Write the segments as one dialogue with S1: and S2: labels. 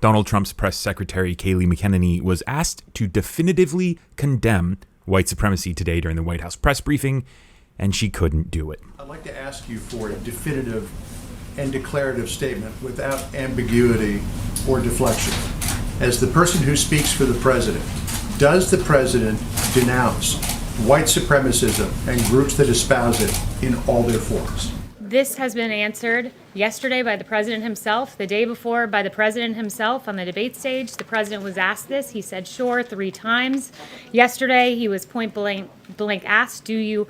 S1: Donald Trump's press secretary, Kayleigh McEnany, was asked to definitively condemn white supremacy today during the White House press briefing, and she couldn't do it.
S2: I'd like to ask you for a definitive and declarative statement without ambiguity or deflection. As the person who speaks for the president, does the president denounce white supremacism and groups that espouse it in all their forms?
S3: This has been answered yesterday by the president himself, the day before by the president himself on the debate stage. The president was asked this. He said, sure, 3 times. Yesterday, he was point blank asked, do you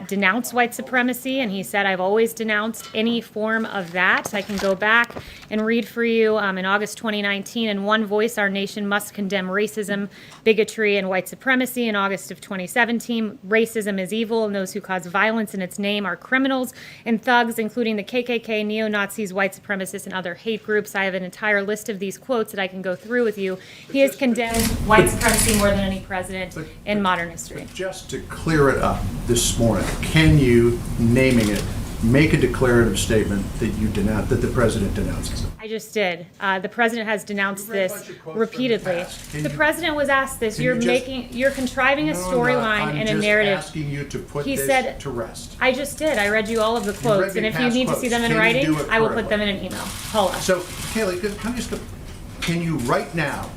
S3: denounce white supremacy? And he said, I've always denounced any form of that. I can go back and read for you in August 2019, in one voice, our nation must condemn racism, bigotry, and white supremacy. In August of 2017, racism is evil, and those who cause violence in its name are criminals and thugs, including the KKK, neo-Nazis, white supremacists, and other hate groups. I have an entire list of these quotes that I can go through with you. He has condemned white supremacy more than any president in modern history.
S2: Just to clear it up this morning, can you, naming it, make a declarative statement that you denounce, that the president denounces it?
S3: I just did. The president has denounced this repeatedly. The president was asked this. You're contriving a storyline and a narrative.
S2: I'm just asking you to put
S3: He
S2: this
S3: said,
S2: to rest.
S3: I just did. I read you all of the quotes, and if you need to see them in writing, I will put them in an email. Hold on.
S2: So, Kayleigh, can you right now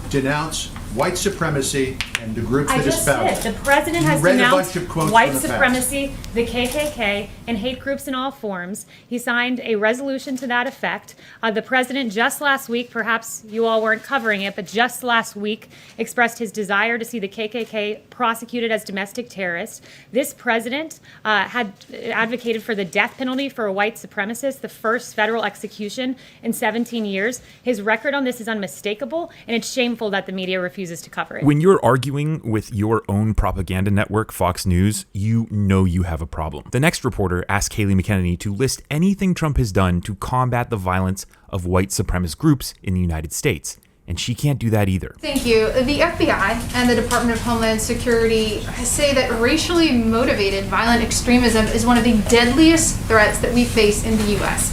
S2: denounce white supremacy and the groups that espouse it?
S3: I just did. The president has denounced white supremacy, the KKK, and hate groups in all forms. He signed a resolution to that effect. The president just last week, perhaps you all weren't covering it, but just last week expressed his desire to see the KKK prosecuted as domestic terrorists. This president had advocated for the death penalty for a white supremacist, the first federal execution in 17 years. His record on this is unmistakable, and it's shameful that the media refuses to cover it.
S1: When you're arguing with your own propaganda network, Fox News, you know you have a problem. The next reporter asked Kayleigh McEnany to list anything Trump has done to combat the violence of white supremacist groups in the United States. And she can't do that either.
S4: Thank you. The FBI and the Department of Homeland Security say that racially motivated violent extremism is one of the deadliest threats that we face in the U.S.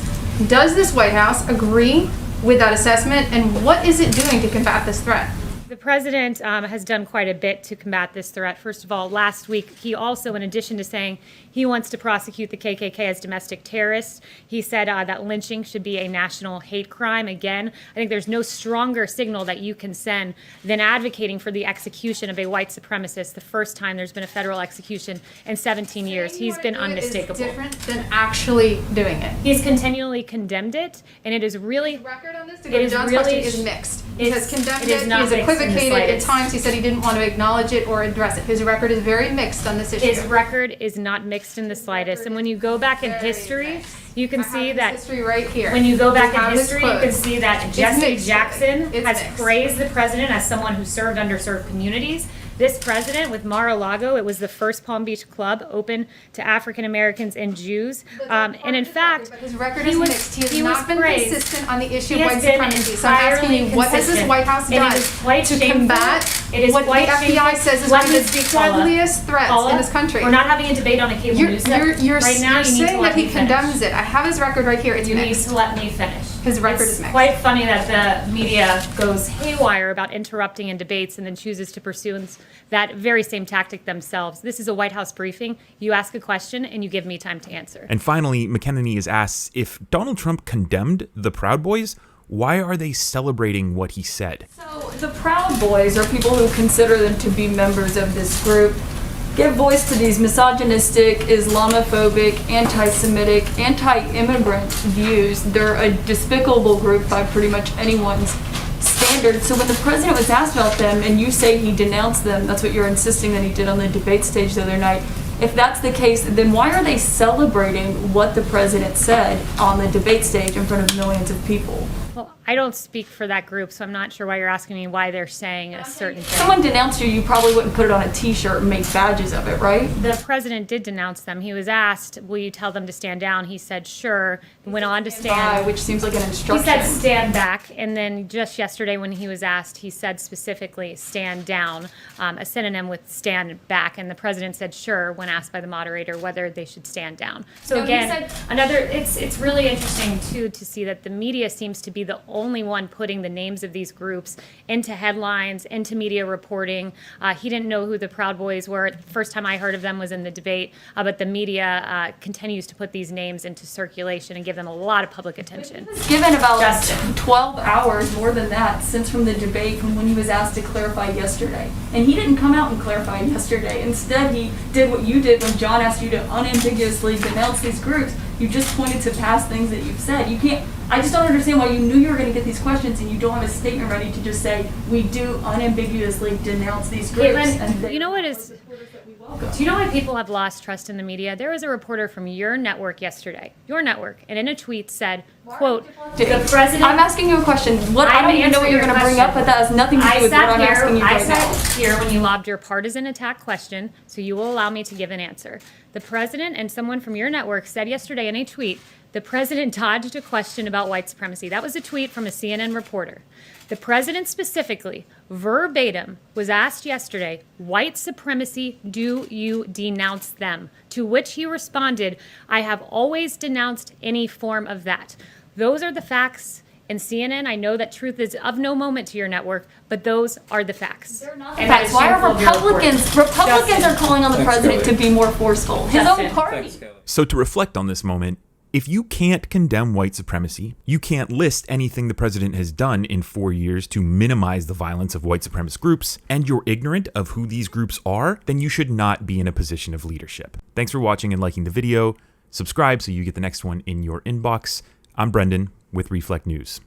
S4: Does this White House agree with that assessment, and what is it doing to combat this threat?
S3: The president has done quite a bit to combat this threat. First of all, last week, he also, in addition to saying he wants to prosecute the KKK as domestic terrorists, he said that lynching should be a national hate crime. Again, I think there's no stronger signal that you can send than advocating for the execution of a white supremacist, the first time there's been a federal execution in 17 years. He's been unmistakable.
S4: It's different than actually doing it.
S3: He's continually condemned it, and it is really...
S4: The record on this, to go to John's question, is mixed. He has condemned it, he has equivocated at times. He said he didn't want to acknowledge it or address it. His record is very mixed on this issue.
S3: His record is not mixed in the slightest. And when you go back in history, you can see that
S4: history right here.
S3: When you go back in history, you can see that Jesse Jackson has praised the president as someone who served underserved communities. This president with Mar-a-Lago, it was the first Palm Beach club open to African Americans and Jews. And in fact,
S4: his record is mixed. He has not been consistent on the issue of white supremacy. So I'm asking you, what has this White House done to combat what the FBI says is one of the deadliest threats in this country?
S3: We're not having a debate on a cable news network right now.
S4: You're saying that he condemns it. I have his record right here. It's mixed.
S3: You need to let me finish.
S4: His record is mixed.
S3: It's quite funny that the media goes haywire about interrupting in debates and then chooses to pursue that very same tactic themselves. This is a White House briefing. You ask a question and you give me time to answer.
S1: And finally, McEnany is asked, if Donald Trump condemned the Proud Boys, why are they celebrating what he said?
S5: So the Proud Boys are people who consider them to be members of this group, give voice to these misogynistic, Islamophobic, anti-Semitic, anti-immigrant views. They're a despicable group by pretty much anyone's standard. So when the president was asked about them and you say he denounced them, that's what you're insisting that he did on the debate stage the other night. If that's the case, then why are they celebrating what the president said on the debate stage in front of millions of people?
S3: Well, I don't speak for that group, so I'm not sure why you're asking me why they're saying a certain thing.
S5: If someone denounced you, you probably wouldn't put it on a t-shirt and make badges of it, right?
S3: The president did denounce them. He was asked, will you tell them to stand down? He said, sure. He went on to stand.
S5: Which seems like an instruction.
S3: He said stand back. And then just yesterday when he was asked, he said specifically stand down, a synonym with stand back. And the president said, sure, when asked by the moderator whether they should stand down. So again, it's really interesting, too, to see that the media seems to be be the only one putting the names of these groups into headlines, into media reporting. He didn't know who the Proud Boys were. The first time I heard of them was in the debate, but the media continues to put these names into circulation and give them a lot of public attention.
S5: He was given about
S3: Justin.
S5: 12 hours, more than that, since from the debate from when he was asked to clarify yesterday. And he didn't come out and clarify yesterday. Instead, he did what you did when John asked you to unambiguously denounce these groups. You just pointed to past things that you've said. You can't, I just don't understand why you knew you were going to get these questions and you don't have a statement ready to just say, we do unambiguously denounce these groups.
S3: Caitlin, you know what is... Do you know why people have lost trust in the media? There was a reporter from your network yesterday, your network, and in a tweet said, quote,
S5: the president... I'm asking you a question. I don't even know what you're going to bring up, but that has nothing to do with what I'm asking you right now.
S3: I sat here when you lobbed your partisan attack question, so you will allow me to give an answer. The president and someone from your network said yesterday in a tweet, the president dodged a question about white supremacy. That was a tweet from a CNN reporter. The president specifically, verbatim, was asked yesterday, white supremacy, do you denounce them? To which he responded, I have always denounced any form of that. Those are the facts. And CNN, I know that truth is of no moment to your network, but those are the facts.
S5: They're not the facts. Why are Republicans are calling on the president to be more forceful? His own party.
S1: So to reflect on this moment, if you can't condemn white supremacy, you can't list anything the president has done in 4 years to minimize the violence of white supremacist groups, and you're ignorant of who these groups are, then you should not be in a position of leadership. Thanks for watching and liking the video. Subscribe so you get the next one in your inbox. I'm Brendan with Reflect News.